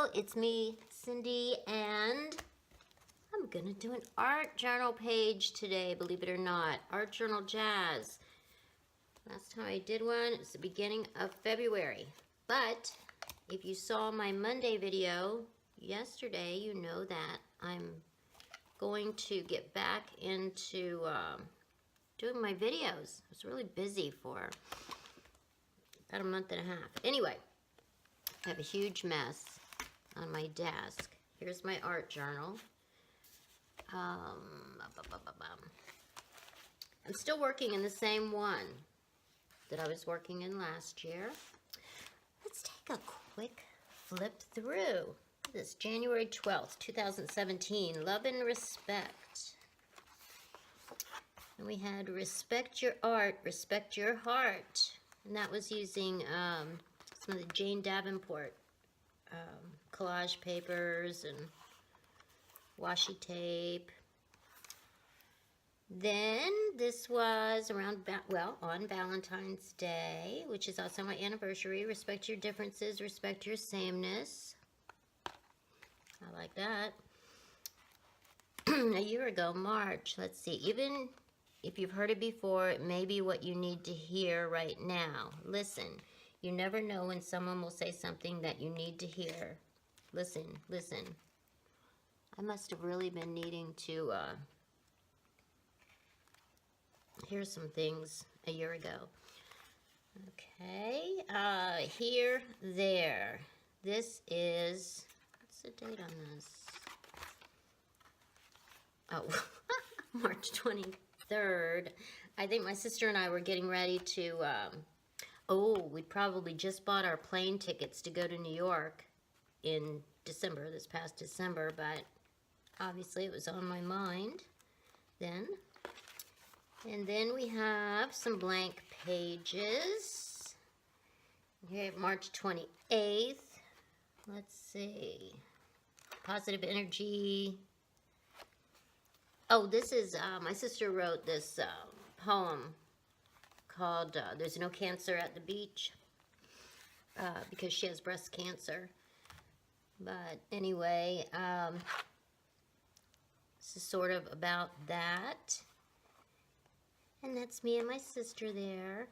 Hello, it's me, Cyndi, and I'm gonna do an art journal page today, believe it or not. Art Journal Jazz. Last time I did one, it was the beginning of February. But if you saw my Monday video yesterday, you know that I'm going to get back into doing my videos. I was really busy for about a month and a half. Anyway, I have a huge mess on my desk. Here's my art journal. I'm still working in the same one that I was working in last year. Let's take a quick flip through. This January 12th, 2017, Love and Respect. And we had Respect Your Art, Respect Your Heart. And that was using some of the Jane Davenport collage papers and washi tape. Then this was around, on Valentine's Day, which is also my anniversary. Respect your differences, respect your sameness. I like that. A year ago, March, let's see, even if you've heard it before, it may be what you need to hear right now. Listen. You never know when someone will say something that you need to hear. Listen, listen. I must have really been needing to hear some things a year ago. Okay, here, there. This is, what's the date on this? Oh, March 23rd. I think my sister and I were getting ready to, we probably just bought our plane tickets to go to New York in December, this past December, but obviously it was on my mind then. And then we have some blank pages. Okay, March 28th. Let's see. Positive energy. Oh, this is, my sister wrote this poem called There's No Cancer at the Beach because she has breast cancer. But anyway, this is sort of about that. And that's me and my sister there.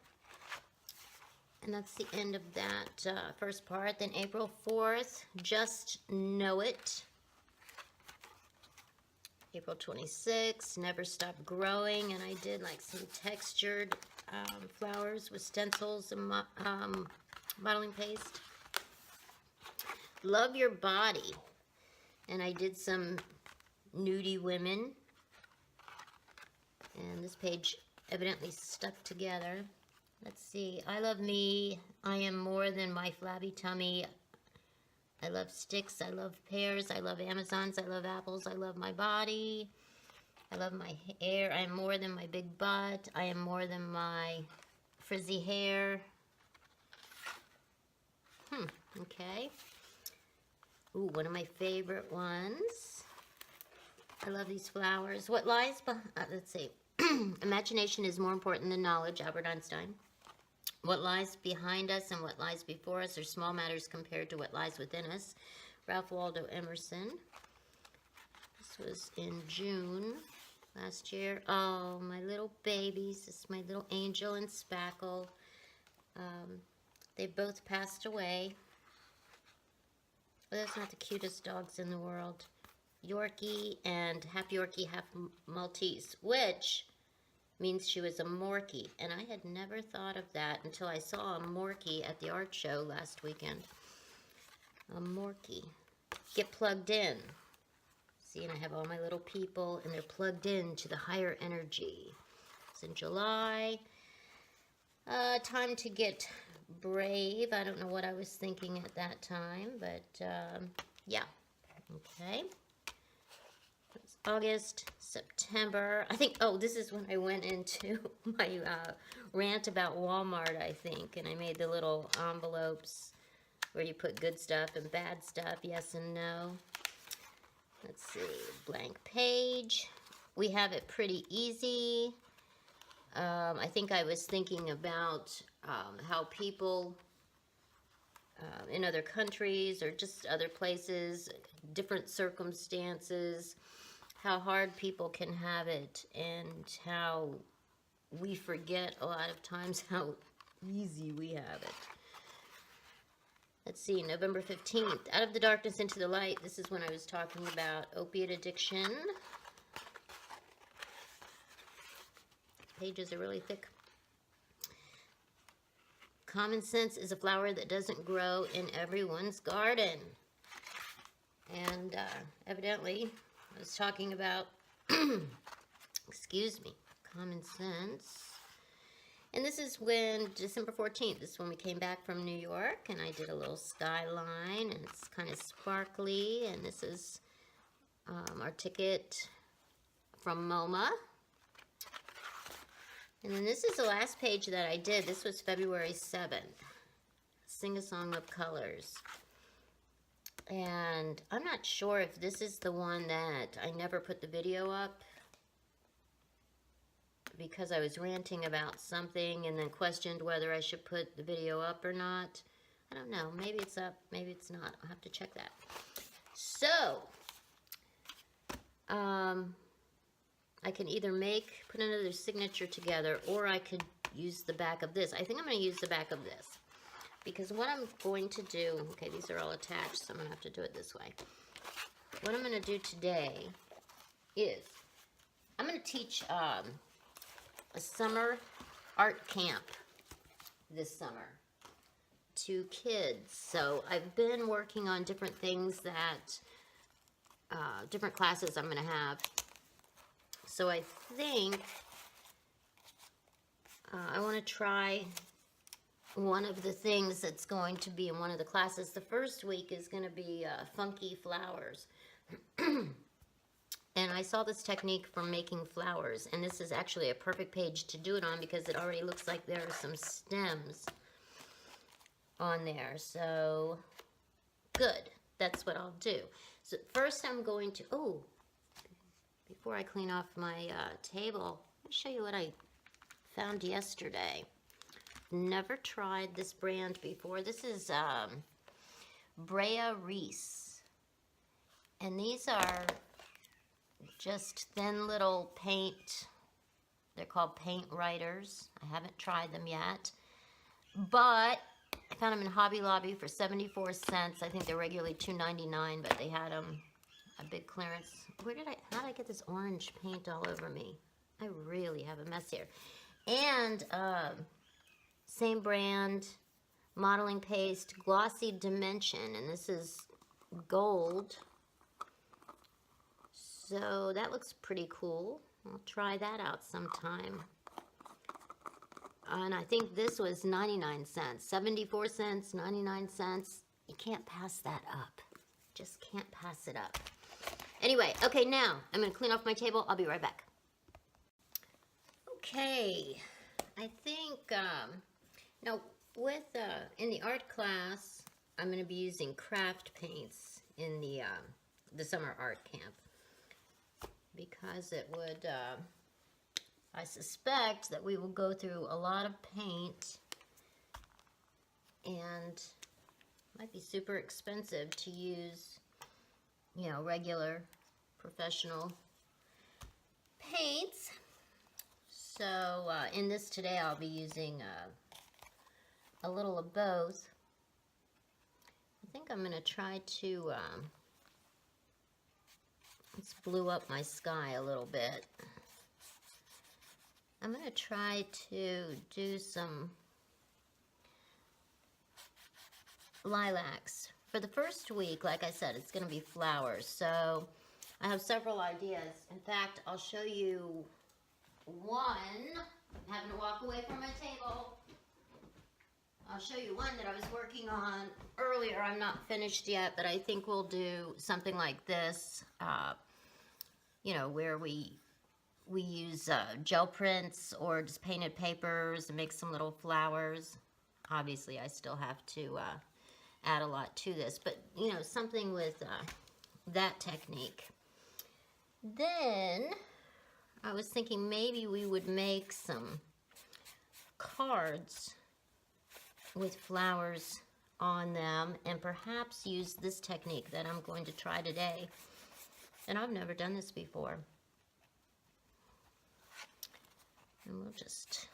And that's the end of that first part. Then April 4th, Just Know It. April 26th, Never Stop Growing. And I did like some textured flowers with stencils and modeling paste. Love Your Body. And I did some nudie women. And this page evidently stuck together. Let's see. I love me. I am more than my flabby tummy. I love sticks. I love pears. I love Amazons. I love apples. I love my body. I love my hair. I am more than my big butt. I am more than my frizzy hair. Okay. Ooh, one of my favorite ones. I love these flowers. What lies behind, let's see. Imagination is more important than knowledge, Albert Einstein. What lies behind us and what lies before us are small matters compared to what lies within us. Ralph Waldo Emerson. This was in June last year. Oh, my little babies. This is my little Angel and Spackle. They both passed away. But that's not the cutest dogs in the world. Yorkie and half Yorkie, half Maltese, which means she was a Morkie. And I had never thought of that until I saw a Morkie at the art show last weekend. A Morkie. Get plugged in. See, and I have all my little people, and they're plugged in to the higher energy. It's in July. Time to get brave. I don't know what I was thinking at that time, but yeah. Okay. It's August, September. I think, oh, this is when I went into my rant about Walmart, I think, and I made the little envelopes where you put good stuff and bad stuff, yes and no. Let's see, blank page. We have it pretty easy. I think I was thinking about how people in other countries or just other places, different circumstances, how hard people can have it, and how we forget a lot of times how easy we have it. Let's see, November 15th, Out of the Darkness into the Light. This is when I was talking about opiate addiction. Pages are really thick. Common sense is a flower that doesn't grow in everyone's garden. And evidently, I was talking about, excuse me, common sense. And this is when, December 14th, this is when we came back from New York, and I did a little skyline, and it's kind of sparkly, and this is our ticket from MoMA. And then this is the last page that I did. This was February 7th. Sing a Song of Colors. And I'm not sure if this is the one that I never put the video up because I was ranting about something and then questioned whether I should put the video up or not. I don't know. Maybe it's up. Maybe it's not. I'll have to check that. So, I can either put another signature together, or I could use the back of this. I think I'm going to use the back of this. Because what I'm going to do, okay, these are all attached, so I'm going to have to do it this way. What I'm going to do today is, I'm going to teach a summer art camp this summer to kids. So I've been working on different things that, different classes I'm going to have. So I think I want to try one of the things that's going to be in one of the classes. The first week is going to be funky flowers. And I saw this technique for making flowers, and this is actually a perfect page to do it on because it already looks like there are some stems on there. So, good. That's what I'll do. So first I'm going to, before I clean off my table, let me show you what I found yesterday. Never tried this brand before. This is Brea Reese. And these are just thin little paint. They're called paint writers. I haven't tried them yet. But I found them in Hobby Lobby for 74 cents. I think they're regularly $2.99, but they had them a big clearance. How did I get this orange paint all over me? I really have a mess here. And same brand, modeling paste, glossy dimension, and this is gold. So that looks pretty cool. I'll try that out sometime. And I think this was 99 cents, 74 cents, 99 cents. You can't pass that up. Just can't pass it up. Anyway, okay, now I'm going to clean off my table. I'll be right back. Okay, I think, now with, in the art class, I'm going to be using craft paints in the summer art camp. Because it would, I suspect that we will go through a lot of paint, and it might be super expensive to use, you know, regular professional paints. So in this today I'll be using a little of both. I think I'm going to try to, let's blue up my sky a little bit. I'm going to try to do some lilacs. For the first week, like I said, it's going to be flowers. So I have several ideas. In fact, I'll show you one. I'm having to walk away from my table. I'll show you one that I was working on earlier. I'm not finished yet, but I think we'll do something like this, you know, where we use gel prints or just painted papers and make some little flowers. Obviously, I still have to add a lot to this, but, you know, something with that technique. Then I was thinking maybe we would make some cards with flowers on them and perhaps use this technique that I'm going to try today. And I've never done this before. And we'll just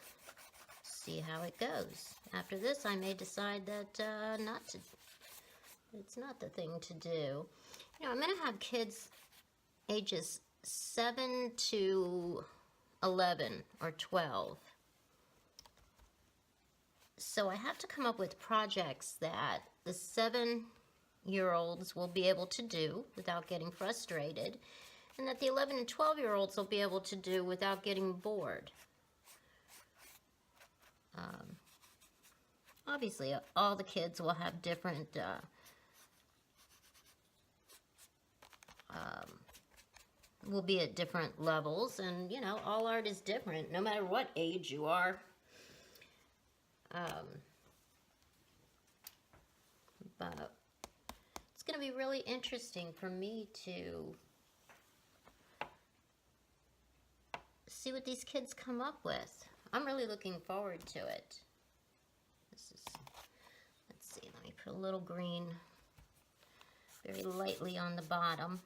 see how it goes. After this, I may decide that it's not the thing to do. You know, I'm going to have kids ages 7 to 11 or 12. So I have to come up with projects that the 7-year-olds will be able to do without getting frustrated, and that the 11 and 12-year-olds will be able to do without getting bored. Obviously, all the kids will have different will be at different levels, and you know, all art is different no matter what age you are. But it's going to be really interesting for me to see what these kids come up with. I'm really looking forward to it. This is, let's see, let me put a little green very lightly on the bottom.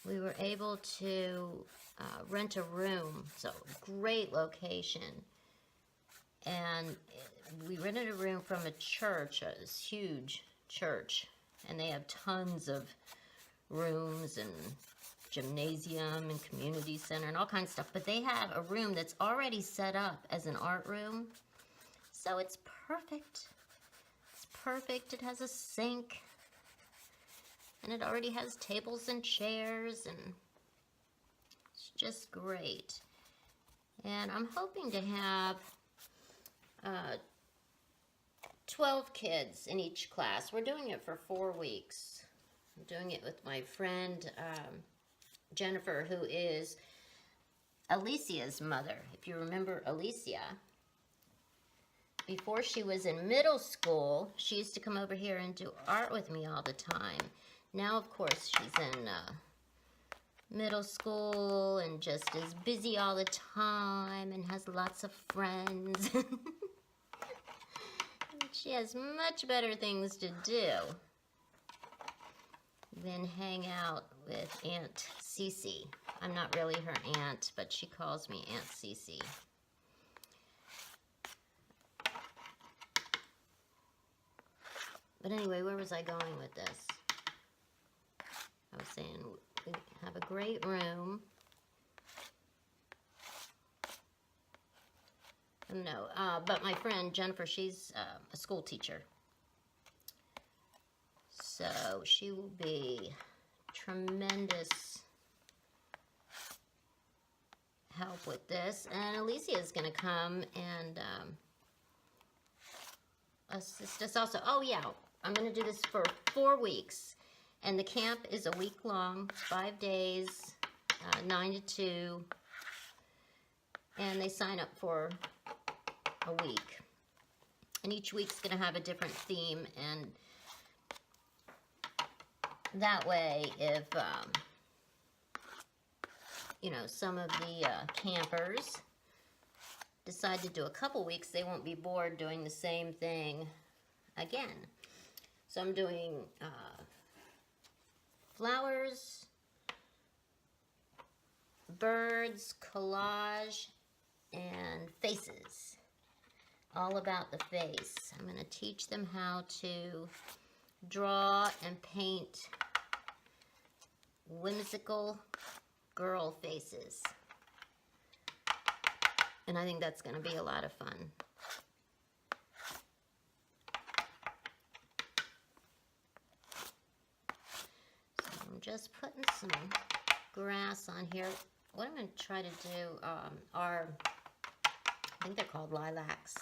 We were able to rent a room, so great location. And we rented a room from a church, a huge church, and they have tons of rooms and gymnasium and community center and all kinds of stuff. But they have a room that's already set up as an art room, so it's perfect. It's perfect. It has a sink, and it already has tables and chairs, and it's just great. And I'm hoping to have 12 kids in each class. We're doing it for 4 weeks. I'm doing it with my friend Jennifer, who is Alicia's mother. If you remember Alicia, before she was in middle school, she used to come over here and do art with me all the time. Now, of course, she's in middle school and just is busy all the time and has lots of friends. She has much better things to do than hang out with Aunt CeeCee. I'm not really her aunt, but she calls me Aunt CeeCee. But anyway, where was I going with this? I was saying we have a great room. No, but my friend Jennifer, she's a school teacher. So she will be tremendous help with this. And Alicia is going to come and assist us also. Oh, yeah, I'm going to do this for 4 weeks. And the camp is a week long, 5 days, 9 to 2. And they sign up for a week. And each week's going to have a different theme. And that way, if, you know, some of the campers decide to do a couple weeks, they won't be bored doing the same thing again. So I'm doing flowers, birds, collage, and faces. All about the face. I'm going to teach them how to draw and paint whimsical girl faces. And I think that's going to be a lot of fun. So I'm just putting some grass on here. What I'm going to try to do are, I think they're called lilacs.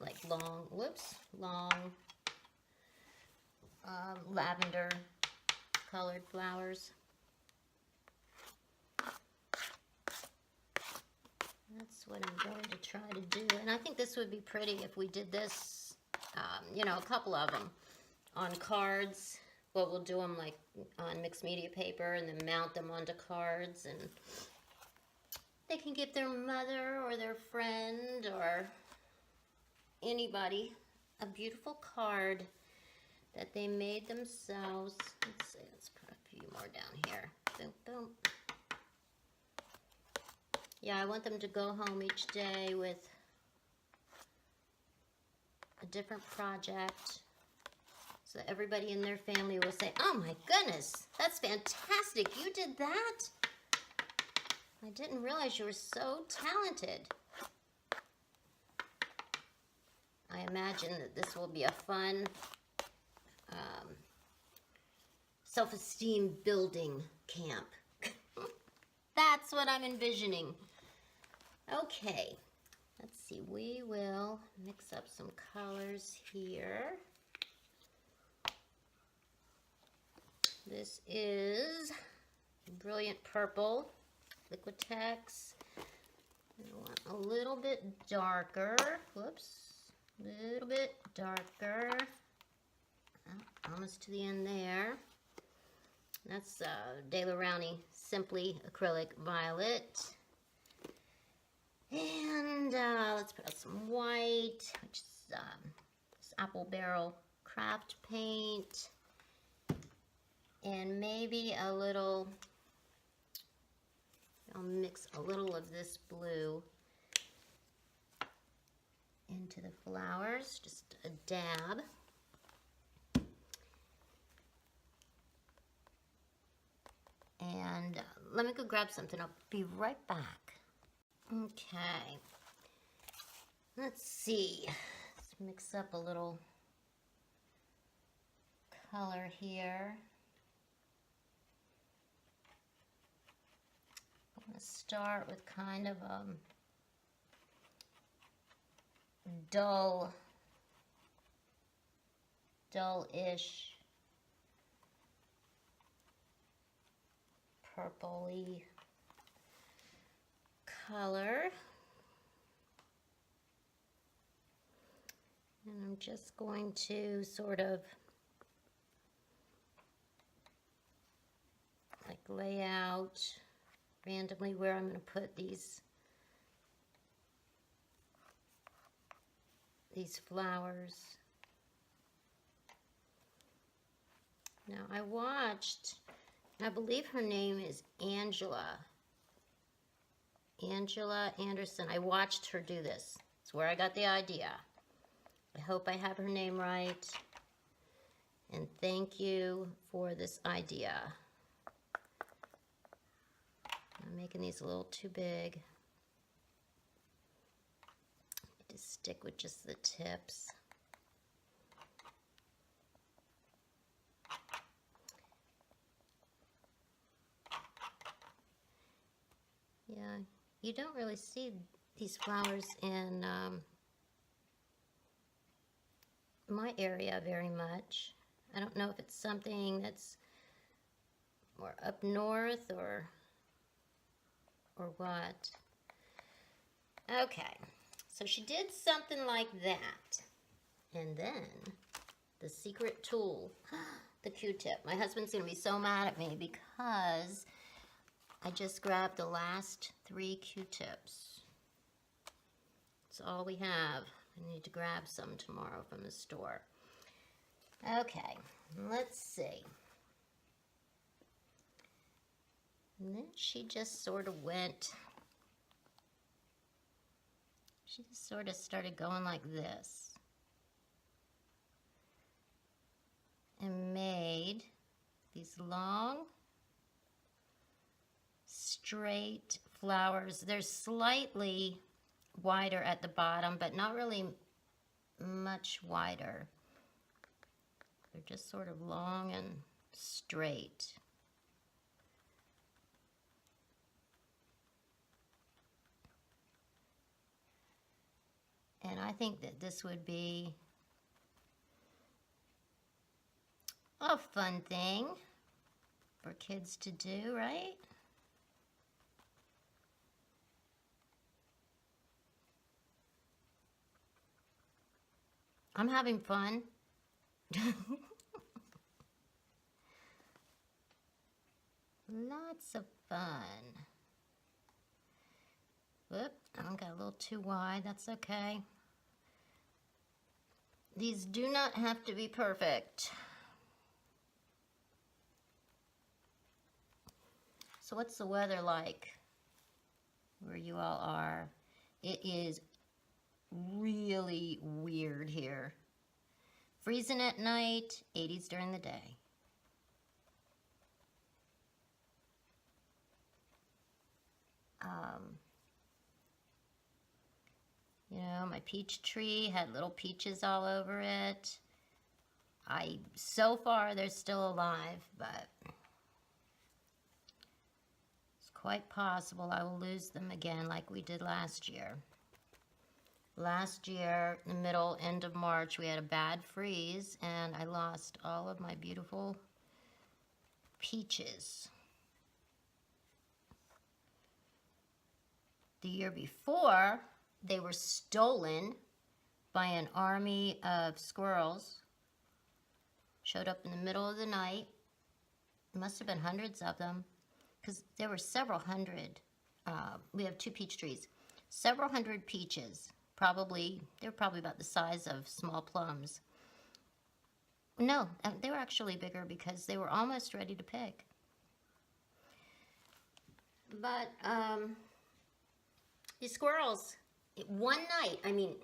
Like long, long lavender colored flowers. That's what I'm going to try to do. And I think this would be pretty if we did this, you know, a couple of them on cards. Well, we'll do them like on mixed media paper and then mount them onto cards. And They can give their mother or their friend or anybody a beautiful card that they made themselves. Let's see, let's put a few more down here. Boom, boom. Yeah, I want them to go home each day with a different project so that everybody in their family will say, oh my goodness, that's fantastic. You did that? I didn't realize you were so talented. I imagine that this will be a fun self-esteem building camp. That's what I'm envisioning. Okay, let's see. We will mix up some colors here. This is Brilliant Purple, Liquitex. I want a little bit darker. Whoops. A little bit darker. Oh, almost to the end there. That's De La Rowney Simply Acrylic Violet. And let's put out some white, which is this Apple Barrel Craft Paint. And maybe a little, I'll mix a little of this blue into the flowers, just a dab. And let me go grab something. I'll be right back. Okay. Let's see. Let's mix up a little color here. I'm going to start with kind of dull-ish purpley color. And I'm just going to sort of like lay out randomly where I'm going to put these flowers. Now I watched, I believe her name is Angela Anderson. I watched her do this. It's where I got the idea. I hope I have her name right. And thank you for this idea. I'm making these a little too big. Just stick with just the tips. Yeah, you don't really see these flowers in my area very much. I don't know if it's something that's more up north or what. Okay, so she did something like that. And then the secret tool, the Q-tip. My husband's gonna be so mad at me because I just grabbed the last 3 Q-tips. That's all we have. I need to grab some tomorrow from the store. Okay, let's see. And then she just sort of went, she just sort of started going like this. And made these long, straight flowers. They're slightly wider at the bottom, but not really much wider. They're just sort of long and straight. And I think that this would be a fun thing for kids to do, right? I'm having fun. Lots of fun. Whoop, I got a little too wide. That's okay. These do not have to be perfect. So what's the weather like where you all are? It is really weird here. Freezing at night, 80s during the day. You know, my peach tree had little peaches all over it. So far they're still alive, but it's quite possible I will lose them again like we did last year. Last year, the end of March, we had a bad freeze and I lost all of my beautiful peaches. The year before, they were stolen by an army of squirrels. Showed up in the middle of the night. It must have been hundreds of them, because there were several hundred. We have 2 peach trees. Several hundred peaches. They were probably about the size of small plums. No, they were actually bigger because they were almost ready to pick. But these squirrels, one night, I mean,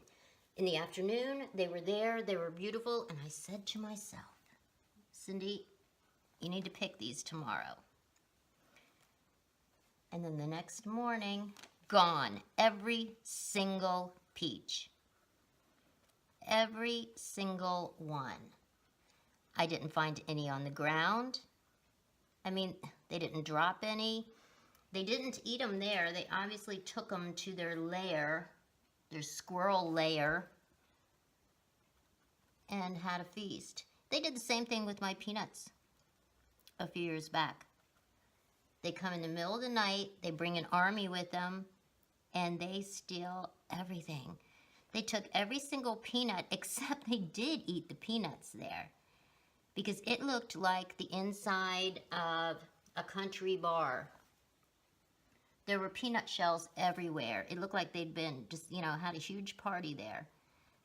in the afternoon, they were there, they were beautiful, and I said to myself, Cyndi, you need to pick these tomorrow. And then the next morning, gone. Every single peach. Every single one. I didn't find any on the ground. I mean, they didn't drop any. They didn't eat them there. They obviously took them to their lair, their squirrel lair, and had a feast. They did the same thing with my peanuts a few years back. They come in the middle of the night, they bring an army with them, and they steal everything. They took every single peanut, except they did eat the peanuts there, because it looked like the inside of a country bar. There were peanut shells everywhere. It looked like they'd been just, had a huge party there.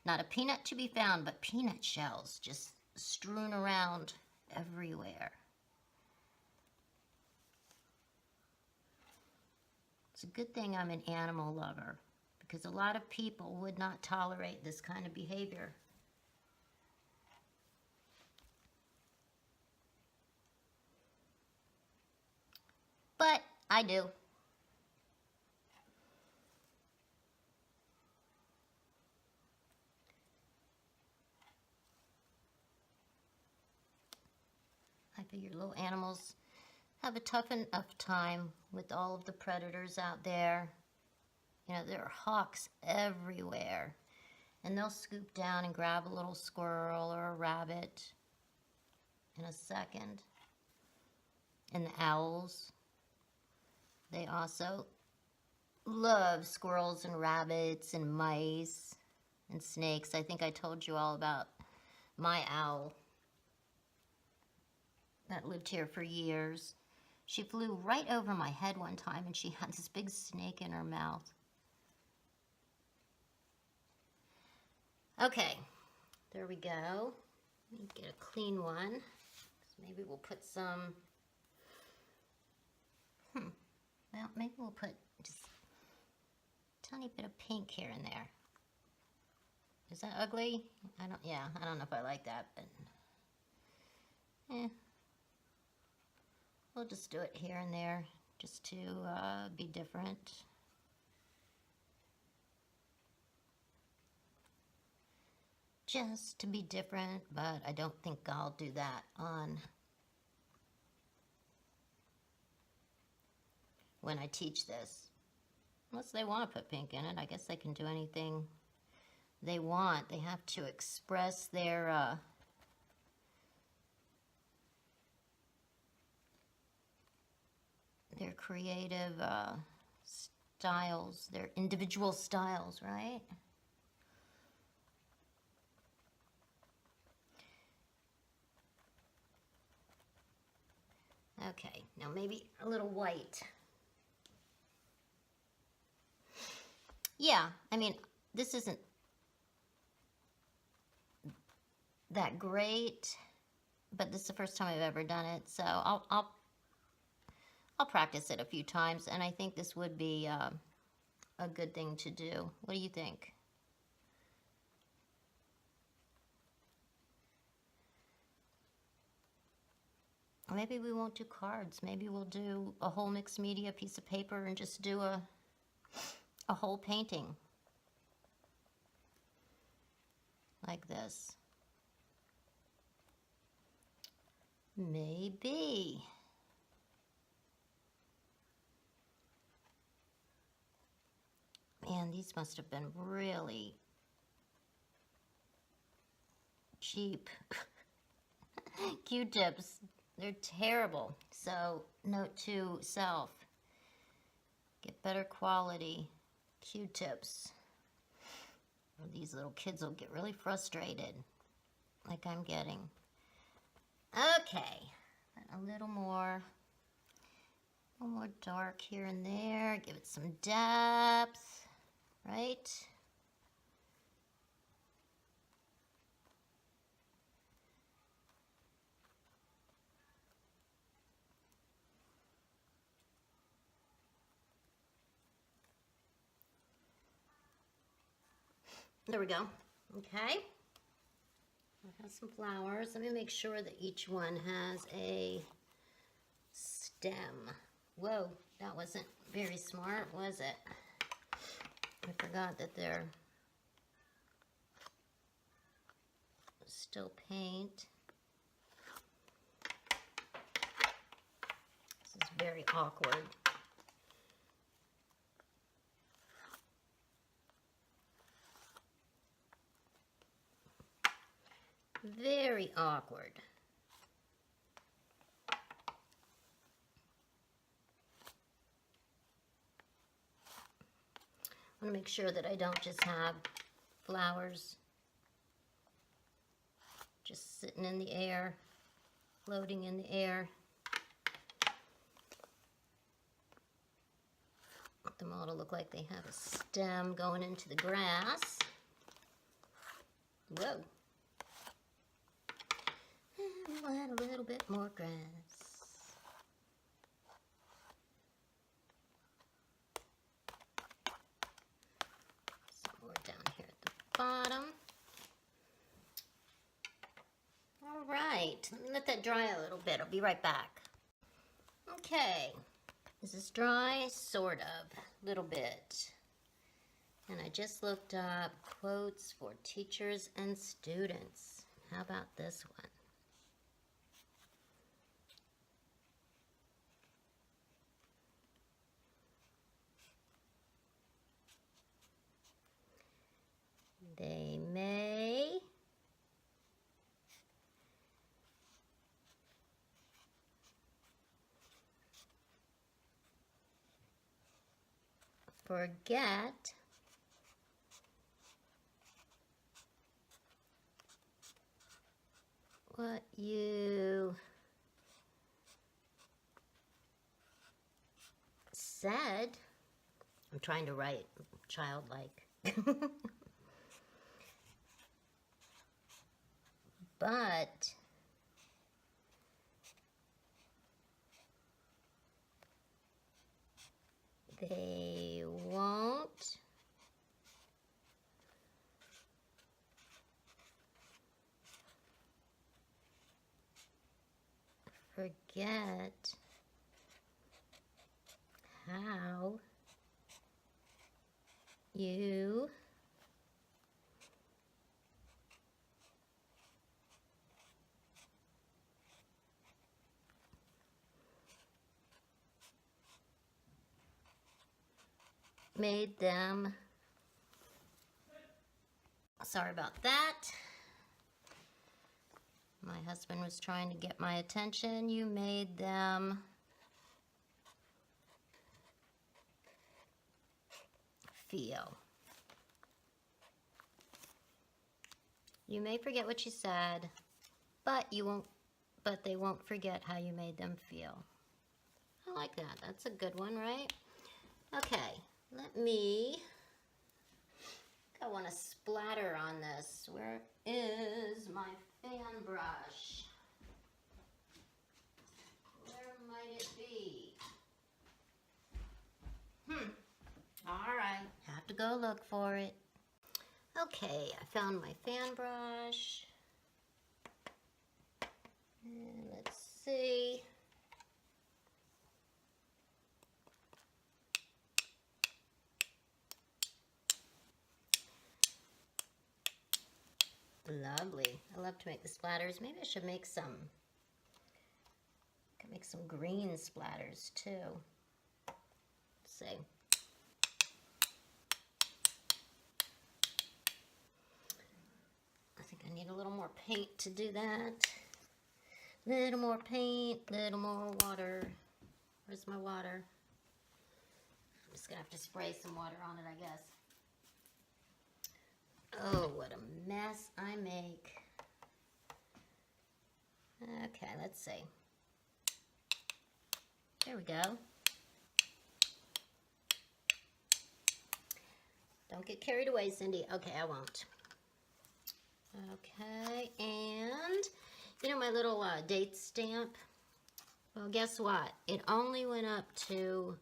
Not a peanut to be found, but peanut shells just strewn around everywhere. It's a good thing I'm an animal lover, because a lot of people would not tolerate this kind of behavior. But I do. I figure little animals have a tough enough time with all of the predators out there. There are hawks everywhere, and they'll scoop down and grab a little squirrel or a rabbit in a second. And the owls, they also love squirrels and rabbits and mice and snakes. I think I told you all about my owl that lived here for years. She flew right over my head one time, and she had this big snake in her mouth. Okay, there we go. Let me get a clean one. Maybe we'll put some, well, maybe we'll put just a tiny bit of pink here and there. Is that ugly? I don't know if I like that, but we'll just do it here and there just to be different. Just to be different, but I don't think I'll do that on when I teach this. Unless they want to put pink in it, I guess they can do anything they want. They have to express their creative styles, their individual styles, right? Okay, now maybe a little white. Yeah, I mean, this isn't that great, but this is the first time I've ever done it, so I'll practice it a few times, and I think this would be a good thing to do. What do you think? Maybe we won't do cards. Maybe we'll do a whole mixed media piece of paper and just do a whole painting like this. Maybe. Man, these must have been really cheap. Q-tips. They're terrible. So, note to self. Get better quality Q-tips. Or these little kids will get really frustrated, like I'm getting. Okay. A little more dark here and there. Give it some depth, right? There we go. Okay. I have some flowers. Let me make sure that each one has a stem. Whoa, that wasn't very smart, was it? I forgot that they're still paint. This is very awkward. Very awkward. I want to make sure that I don't just have flowers just sitting in the air, floating in the air. I want them all to look like they have a stem going into the grass. Whoa. And we'll add a little bit more grass. Bottom. All right, let me let that dry a little bit. I'll be right back. Okay, is this dry? Sort of, a little bit. And I just looked up quotes for teachers and students. How about this one? They may forget what you said. I'm trying to write childlike. But they won't forget how you made them. Sorry about that. My husband was trying to get my attention. You made them feel. You may forget what you said, but they won't forget how you made them feel. I like that. That's a good one, right? Okay, let me I want to splatter on this. Where is my fan brush? Where might it be? All right, have to go look for it. Okay, I found my fan brush. And let's see. Lovely. I love to make the splatters. Maybe I should make some. I could make some green splatters too. Let's see. I think I need a little more paint to do that. Little more paint, little more water. Where's my water? I'm just gonna have to spray some water on it, I guess. Oh, what a mess I make. Okay, let's see. There we go. Don't get carried away, Cyndi. Okay, I won't. Okay, and you know my little date stamp? Well, guess what? It only went up to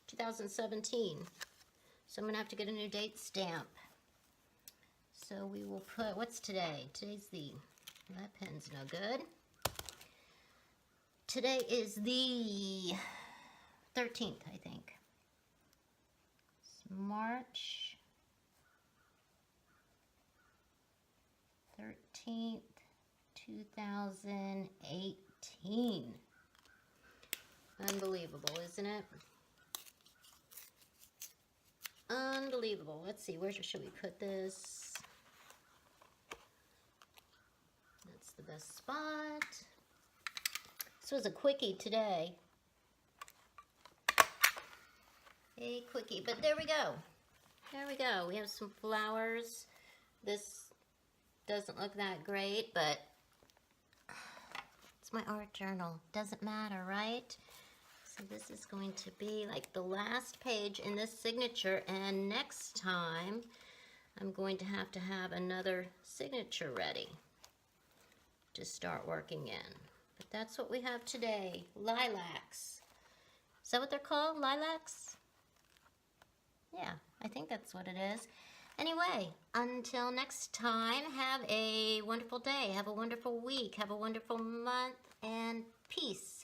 2017. So I'm going to have to get a new date stamp. So we will put, what's today? Today's that pen's no good. Today is the 13th, I think. It's March 13th, 2018. Unbelievable, isn't it? Unbelievable. Let's see, where should we put this? That's the best spot. This was a quickie today. A quickie, but there we go. There we go. We have some flowers. This doesn't look that great, but it's my art journal. Doesn't matter, right? So this is going to be like the last page in this signature, and next time I'm going to have another signature ready to start working in. But that's what we have today, lilacs. Is that what they're called, lilacs? Yeah, I think that's what it is. Anyway, until next time, have a wonderful day, have a wonderful week, have a wonderful month, and peace.